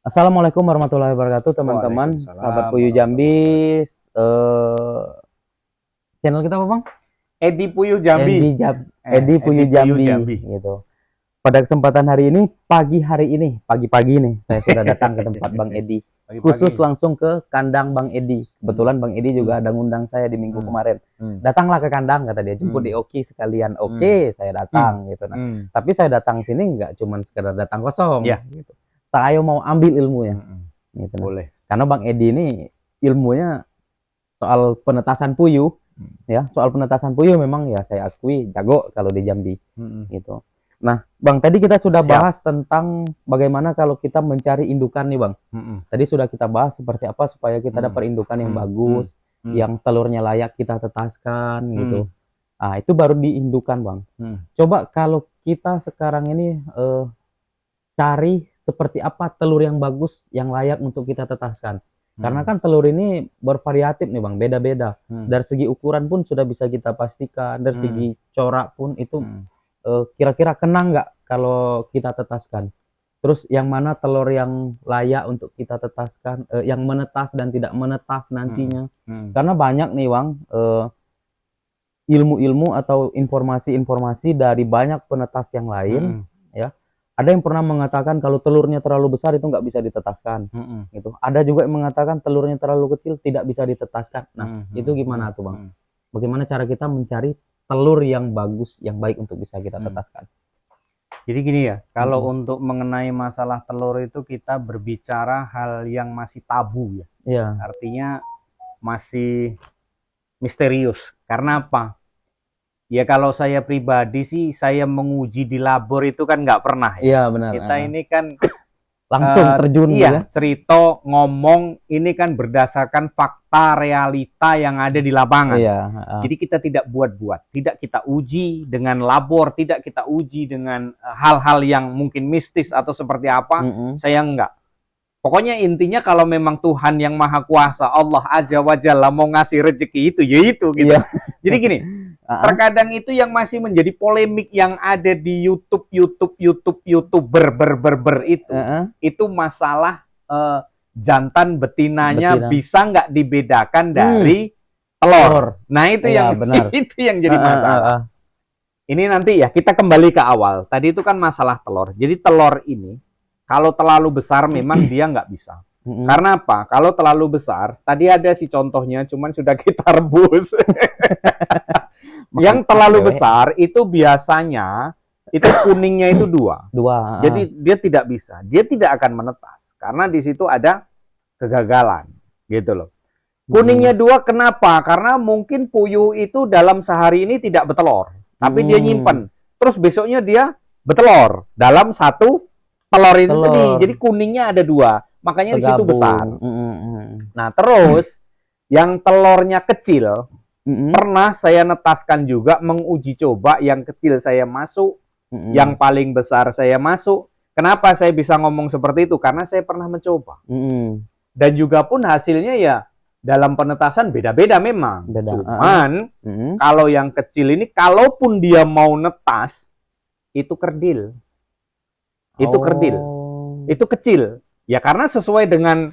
Assalamualaikum warahmatullahi wabarakatuh, teman-teman, sahabat Waalaikumsalam Puyuh Jambi. warahmatullahi wabarakatuh. eh Channel kita apa, Bang? Edi Puyuh Jambi. Edi Edi Puyuh Puyuh Jambi, Jambi. gitu. Pada kesempatan hari ini, pagi-pagi nih, saya sudah datang ke tempat Bang Edi, khusus Pagi-pagi. langsung ke kandang Bang Edi. Hmm. Kebetulan Bang Edi juga Hmm. ada ngundang saya di minggu Hmm. kemarin. Hmm. Datanglah ke kandang, kata dia, jemput di Hmm. Oki sekalian. Hmm. Oke, saya Hmm. datang, gitu. Nah, Hmm. tapi saya datang sini nggak cuma sekedar datang kosong, Ya. gitu. Saya mau ambil ilmunya, Hmm. gitu. Nah, Boleh. karena Bang Edi ini ilmunya soal penetasan puyuh, Hmm. ya, soal penetasan puyuh memang ya saya akui jago kalau di Jambi, Hmm. gitu. Nah, Bang, tadi kita sudah Siap. bahas tentang bagaimana kalau kita mencari indukan nih, Bang. Hmm. Tadi sudah kita bahas seperti apa supaya kita Hmm. dapat indukan yang Hmm. bagus, Hmm. yang telurnya layak kita tetaskan, gitu. Hmm. Ah, itu baru diindukan, Bang. Hmm. Coba kalau kita sekarang ini cari seperti apa telur yang bagus yang layak untuk kita tetaskan. Karena kan telur ini bervariatif nih, Bang, beda-beda. Hmm. Dari segi ukuran pun sudah bisa kita pastikan, dari segi corak pun itu Hmm. kira-kira kena nggak kalau kita tetaskan. Terus yang mana telur yang layak untuk kita tetaskan, yang menetas dan tidak menetas Hmm. nantinya. Hmm. Karena banyak nih, Bang, ilmu-ilmu atau informasi-informasi dari banyak penetas yang lain, Hmm. ya. Ada yang pernah mengatakan kalau telurnya terlalu besar itu nggak bisa ditetaskan, Hmm. gitu. Ada juga yang mengatakan telurnya terlalu kecil tidak bisa ditetaskan. Nah, Hmm. itu Hmm. gimana tuh, Bang? Hmm. Bagaimana cara kita mencari telur yang bagus, yang baik untuk bisa kita Hmm. tetaskan? Jadi gini ya, kalau Mm-mm. untuk mengenai masalah telur itu kita berbicara hal yang masih tabu ya. Iya, Artinya masih misterius. Karena apa? Ya kalau saya pribadi sih, saya menguji di labor itu kan nggak pernah ya. iya benar. Kita ini kan Langsung terjun gitu ya? iya, cerita ngomong ini kan berdasarkan fakta realita yang ada di lapangan. Iya. Jadi kita tidak buat-buat, tidak kita uji dengan labor, tidak kita uji dengan hal-hal yang mungkin mistis atau seperti apa. Mm-mm. Saya enggak. Pokoknya intinya kalau memang Tuhan yang Maha Kuasa, Allah Azza wa Jalla mau ngasih rezeki itu, ya itu gitu. Iya. Jadi gini, terkadang itu yang masih menjadi polemik yang ada di YouTuber itu masalah jantan betinanya Betina. bisa nggak dibedakan dari telur. Nah itu Iya, yang benar. itu yang jadi masalah. Ini nanti ya kita kembali ke awal. Tadi itu kan masalah telur. Jadi telur ini kalau terlalu besar memang dia nggak bisa. Karena apa? Kalau terlalu besar, tadi ada sih contohnya, cuman sudah kita rebus. Yang terlalu besar itu biasanya itu kuningnya itu dua. Jadi dia tidak bisa, dia tidak akan menetas karena di situ ada kegagalan, gitu loh. Kuningnya dua kenapa? Karena mungkin puyuh itu dalam sehari ini tidak bertelur, tapi dia nyimpen. Terus besoknya dia bertelur dalam satu telur itu tadi. Jadi kuningnya ada dua, makanya di situ besar. Nah terus yang telurnya kecil, pernah saya netaskan juga, menguji coba yang kecil saya masuk, yang paling besar saya masuk. Kenapa saya bisa ngomong seperti itu? Karena saya pernah mencoba. Dan juga pun hasilnya ya dalam penetasan beda-beda memang. Cuman kalau yang kecil ini, kalaupun dia mau netas, itu kerdil. Itu kerdil. Itu kecil. Ya karena sesuai dengan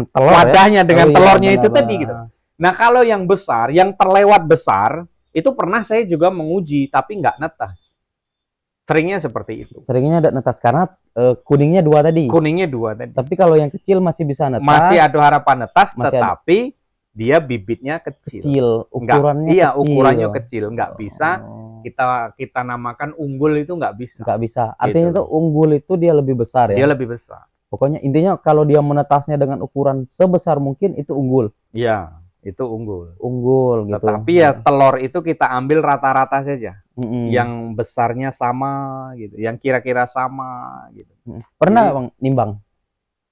telur wadahnya, ya? dengan telurnya itu tadi gitu. Nah kalau yang besar, yang terlewat besar, itu pernah saya juga menguji, tapi nggak netas. Seringnya seperti itu. Seringnya ada netas karena kuningnya dua tadi. Kuningnya dua tadi. Tapi kalau yang kecil masih bisa netas. Masih ada harapan netas, tetapi dia bibitnya kecil. Ukurannya kecil. Iya, kecil. ukurannya kecil. Nggak bisa kita namakan unggul, itu nggak bisa. Nggak bisa. Artinya gitu. Itu unggul itu dia lebih besar ya? Dia lebih besar. Pokoknya intinya kalau dia menetasnya dengan ukuran sebesar mungkin itu unggul. Iya, itu unggul. Unggul gitu. Tetapi ya telur itu kita ambil rata-rata saja. Yang besarnya sama gitu, yang kira-kira sama gitu. Pernah Bang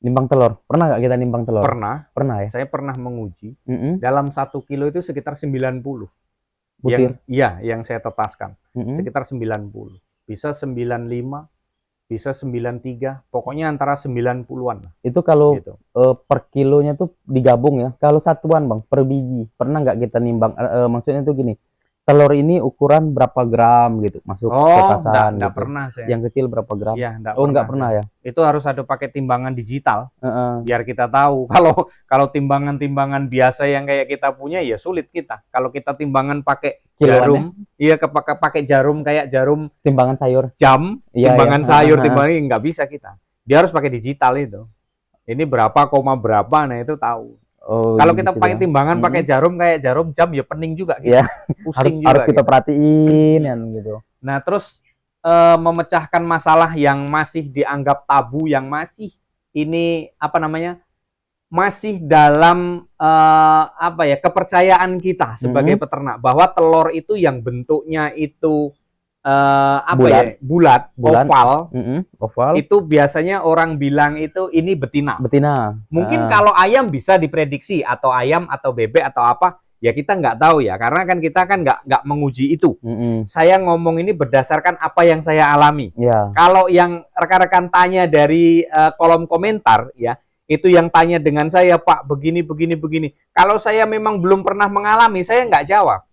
nimbang telur? Pernah nggak kita nimbang telur? Pernah ya. Saya pernah menguji. Dalam 1 kilo itu sekitar 90. Butir? Yang saya tetaskan. Sekitar 90. Bisa 95, bisa 93, pokoknya antara 90-an. Itu kalau gitu. Per kilonya tuh digabung ya. Kalau satuan Bang, per biji. Pernah nggak kita nimbang? Maksudnya tuh gini. telur ini ukuran berapa gram gitu masuk ke Oh, pasaran enggak gitu. pernah saya. Yang kecil berapa gram? Iya, Oh, nggak pernah ya? Itu harus ada pakai timbangan digital Heeh. biar kita tahu. Kalau timbangan-timbangan biasa yang kayak kita punya ya sulit kita. Kalau kita timbangan pakai Kiloannya? jarum, iya pakai jarum kayak jarum Timbangan sayur. jam, Iya, iya. timbangan sayur, Heeh. timbangan nggak bisa kita. Dia harus pakai digital itu. Ini berapa koma berapa, nah itu tahu. Oh, Kalau kita gitu pakai ya. timbangan pakai jarum kayak jarum jam ya pening juga gitu. Iya. Pusing Harus juga kita gitu. perhatiin kan gitu. Nah, terus memecahkan masalah yang masih dianggap tabu, yang masih ini apa namanya? Masih dalam apa ya, kepercayaan kita sebagai peternak bahwa telur itu yang bentuknya itu apa ya, bulat, Bulan. oval. Oval. Itu biasanya orang bilang itu ini betina. Betina. Mungkin kalau ayam bisa diprediksi, atau ayam atau bebek atau apa, ya kita nggak tahu ya, karena kan kita kan nggak menguji itu. Saya ngomong ini berdasarkan apa yang saya alami. Ya. Kalau yang rekan-rekan tanya dari kolom komentar ya, itu yang tanya dengan saya, Pak, begini. Kalau saya memang belum pernah mengalami, saya nggak jawab.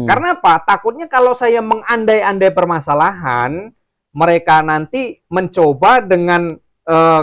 Karena apa? Takutnya kalau saya mengandai-andai permasalahan, mereka nanti mencoba dengan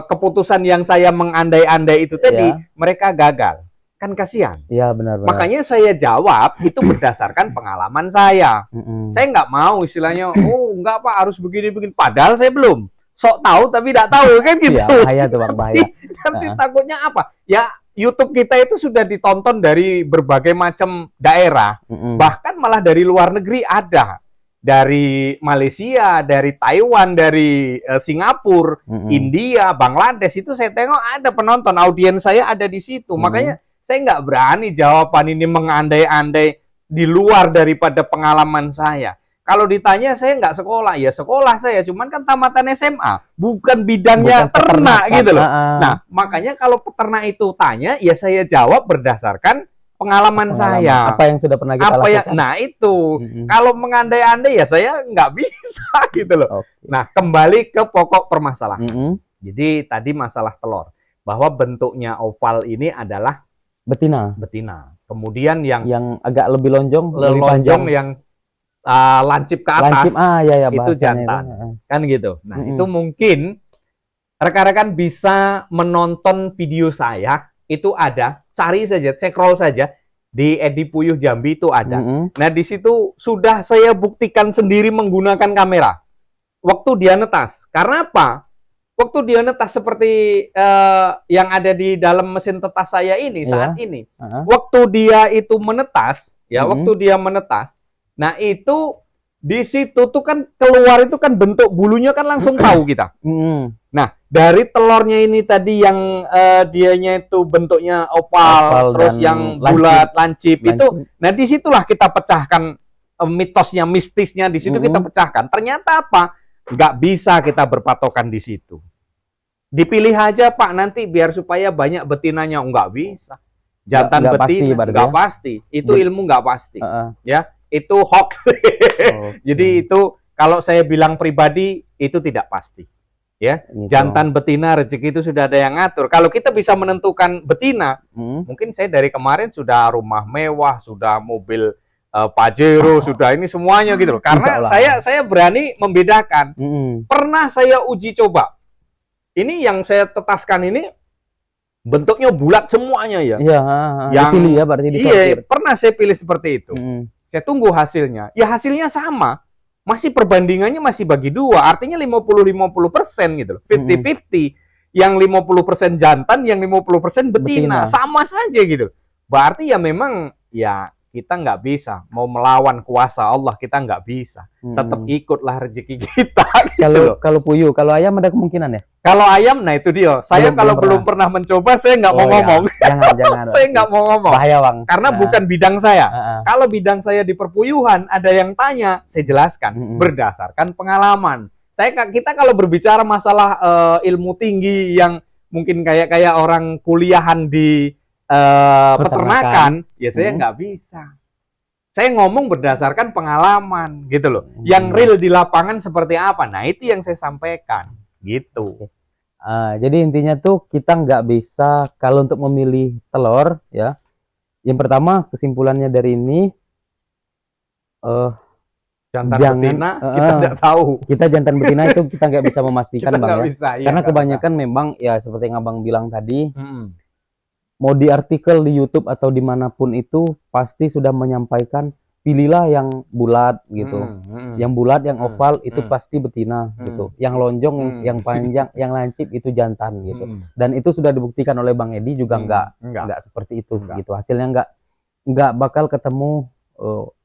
keputusan yang saya mengandai-andai itu tadi, mereka gagal. Kan kasihan. Iya, benar. Makanya saya jawab itu berdasarkan pengalaman saya. Saya nggak mau istilahnya, oh enggak Pak, harus begini. Padahal saya belum. Sok tahu tapi tidak tahu, kan gitu. Ya, bahaya tuh Bang, bahaya. Nanti takutnya apa? Ya, YouTube kita itu sudah ditonton dari berbagai macam daerah. Bahkan malah dari luar negeri ada. Dari Malaysia, dari Taiwan, dari Singapura, India, Bangladesh, itu saya tengok ada penonton, audiens saya ada di situ. Makanya saya nggak berani jawaban ini mengandai-andai di luar daripada pengalaman saya. Kalau ditanya saya nggak sekolah, ya sekolah saya, cuman kan tamatan SMA, bukan bidangnya ternak gitu loh. Nah, makanya kalau peternak itu tanya, ya saya jawab berdasarkan pengalaman saya. Apa yang sudah pernah kita lakukan? Nah itu, kalau mengandai-andai ya saya nggak bisa gitu loh. Nah, kembali ke pokok permasalahan. Jadi tadi masalah telur, bahwa bentuknya oval ini adalah betina. Kemudian yang agak lebih lonjong, lebih panjang, yang lancip ke atas, itu jantan, kan gitu. Nah, itu mungkin rekan-rekan bisa menonton video saya, itu ada, cari saja, scroll saja di Edi Puyuh Jambi itu ada. Nah, di situ sudah saya buktikan sendiri menggunakan kamera waktu dia netas. Karena apa? Waktu dia netas seperti yang ada di dalam mesin tetas saya ini saat ini. Waktu dia itu menetas, ya, waktu dia menetas. Nah, itu di situ tuh kan keluar itu kan bentuk bulunya kan langsung tahu kita. Nah, dari telurnya ini tadi yang dianya itu bentuknya oval terus yang bulat, lancip itu. Nah, disitulah kita pecahkan mitosnya, mistisnya di situ kita pecahkan. Ternyata apa? Nggak bisa kita berpatokan di situ. Dipilih aja Pak nanti biar supaya banyak betinanya. Nggak bisa. Jantan betina nggak pasti. Itu ilmu nggak pasti. Ya. Itu hoax. Jadi itu kalau saya bilang pribadi itu tidak pasti. Ya, jantan betina rezeki itu sudah ada yang ngatur. Kalau kita bisa menentukan betina, mungkin saya dari kemarin sudah rumah mewah, sudah mobil Pajero, sudah ini semuanya gitu loh. Karena saya berani membedakan. Pernah saya uji coba. Ini yang saya tetaskan ini bentuknya bulat semuanya ya. Yang pilih ya berarti iya, pernah saya pilih seperti itu. Saya tunggu hasilnya. Ya hasilnya sama. Masih perbandingannya masih bagi dua. Artinya 50-50% gitu loh. 50-50. Yang 50% jantan, yang 50% betina. Sama saja gitu. Berarti ya memang ya kita nggak bisa. Mau melawan kuasa Allah, kita nggak bisa. Tetap ikutlah rezeki kita. Gitu kalau puyuh, kalau ayam ada kemungkinan ya? Kalau ayam, nah itu dia. Saya kalau belum pernah mencoba, saya nggak mau ngomong. Jangan. Saya nggak mau ngomong. Bahaya Bang. Karena bukan bidang saya. Kalau bidang saya di perpuyuhan, ada yang tanya, saya jelaskan berdasarkan pengalaman. Kita kalau berbicara masalah ilmu tinggi yang mungkin kayak orang kuliahan di peternakan, ya saya nggak bisa. Saya ngomong berdasarkan pengalaman, gitu loh. Yang real di lapangan seperti apa? Nah, itu yang saya sampaikan. Gitu. Jadi intinya tuh kita nggak bisa kalau untuk memilih telur ya. Yang pertama kesimpulannya dari ini Eh, Jantan Jangan, betina kita tidak tahu. kita jantan betina itu kita nggak bisa memastikan Kita bang nggak ya. bisa. Iya, Karena nggak kebanyakan memang ya seperti yang abang bilang tadi, bisa. mau di artikel di YouTube atau dimanapun itu pasti sudah menyampaikan pilihlah yang bulat gitu. Yang bulat, yang oval itu pasti betina gitu. Yang lonjong, yang panjang, yang lancip itu jantan gitu. Dan itu sudah dibuktikan oleh Bang Edi juga nggak seperti itu gitu. Hasilnya nggak bakal ketemu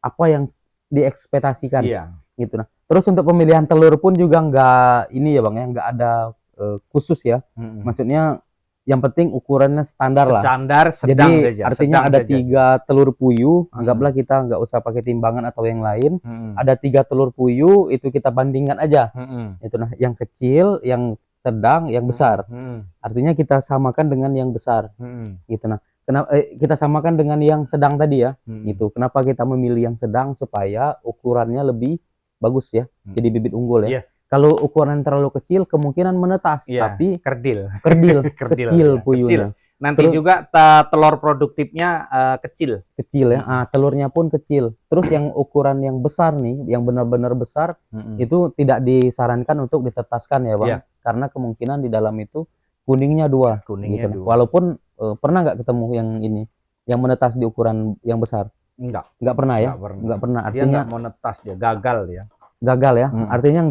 apa yang diekspektasikan Iya. gitu. Nah, terus untuk pemilihan telur pun juga nggak ini ya Bang ya, nggak ada khusus ya. Maksudnya yang penting ukurannya standar lah. Standar, sedang Jadi saja. artinya Sedang ada saja. 3 telur puyuh, anggaplah kita nggak usah pakai timbangan atau yang lain. Mm-mm. Ada 3 telur puyuh, itu kita bandingkan aja. Itu nah, yang kecil, yang sedang, yang besar. Artinya kita samakan dengan yang besar. Gitu nah. Kenapa kita samakan dengan yang sedang tadi ya? Gitu. Kenapa kita memilih yang sedang supaya ukurannya lebih bagus ya. Jadi bibit unggul ya. Iya. Kalau ukuran terlalu kecil kemungkinan menetas, Iya, tapi kerdil. kecil ya, puyuhnya. Nanti Terus- juga telur produktifnya kecil. Kecil ya. Telurnya pun kecil. Terus yang ukuran yang besar nih, yang benar-benar besar itu tidak disarankan untuk ditetaskan ya, Bang. Iya. Karena kemungkinan di dalam itu kuningnya 2 Kuningnya gitu. 2. Walaupun pernah nggak ketemu yang ini, yang menetas di ukuran yang besar? Nggak pernah ya? Nggak pernah. Dia Artinya nggak mau netas, dia gagal ya. gagal ya. Artinya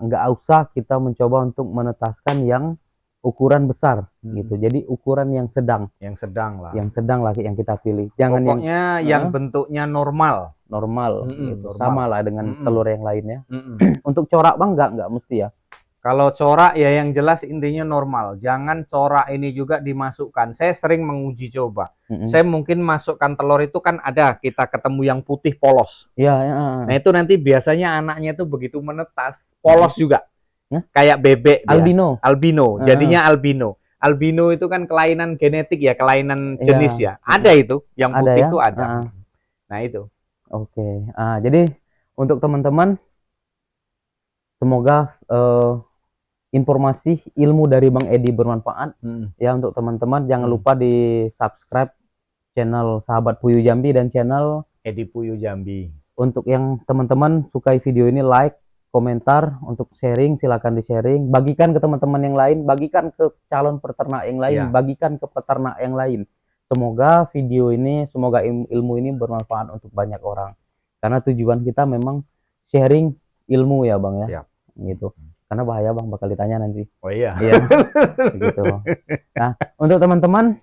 nggak usah kita mencoba untuk menetaskan yang ukuran besar gitu. Jadi ukuran yang sedang. Yang sedang lah. Yang sedang lah yang kita pilih. Jangan Pokoknya yang bentuknya normal. normal gitu. Normal. Sama lah dengan telur yang lainnya. Mm-mm. Untuk corak Bang nggak mesti ya. Kalau corak ya yang jelas intinya normal. Jangan corak ini juga dimasukkan. Saya sering menguji coba. Saya mungkin masukkan telur itu kan ada kita ketemu yang putih polos. Iya, Nah itu nanti biasanya anaknya itu begitu menetas polos juga. Kayak bebek dia. Albino. Jadinya albino. Albino itu kan kelainan genetik ya, kelainan jenis ya. Ada itu, yang putih itu ada. Nah itu. Oke. Jadi untuk teman-teman semoga informasi ilmu dari Bang Edi bermanfaat ya untuk teman-teman. Jangan lupa di subscribe channel Sahabat Puyuh Jambi dan channel Edi Puyuh Jambi. Untuk yang teman-teman sukai video ini, like, komentar, untuk sharing silakan di sharing, bagikan ke teman-teman yang lain, bagikan ke calon peternak yang lain, bagikan ke peternak yang lain. Semoga video ini, semoga ilmu ini bermanfaat untuk banyak orang. Karena tujuan kita memang sharing ilmu ya Bang ya. Gitu. Karena bahaya Bang bakal ditanya nanti. Oh iya. Iya. Gitu. Nah, untuk teman-teman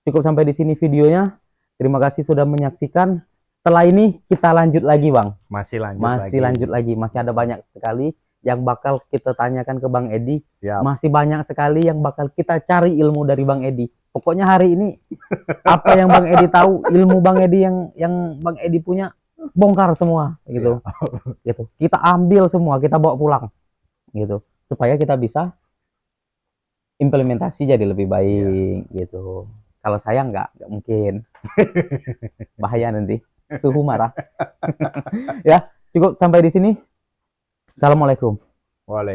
cukup sampai di sini videonya. Terima kasih sudah menyaksikan. Setelah ini kita lanjut lagi Bang. Masih lanjut lagi. Masih ada banyak sekali yang bakal kita tanyakan ke Bang Edi. Masih banyak sekali yang bakal kita cari ilmu dari Bang Edi. Pokoknya hari ini apa yang Bang Edi tahu, ilmu Bang Edi yang Bang Edi punya, bongkar semua gitu. Gitu. Kita ambil semua, kita bawa pulang. Gitu. Supaya kita bisa implementasi jadi lebih baik gitu. Kalau saya nggak mungkin. Bahaya nanti. Suhu marah. Ya, cukup sampai di sini. Assalamualaikum. Waalaikumsalam.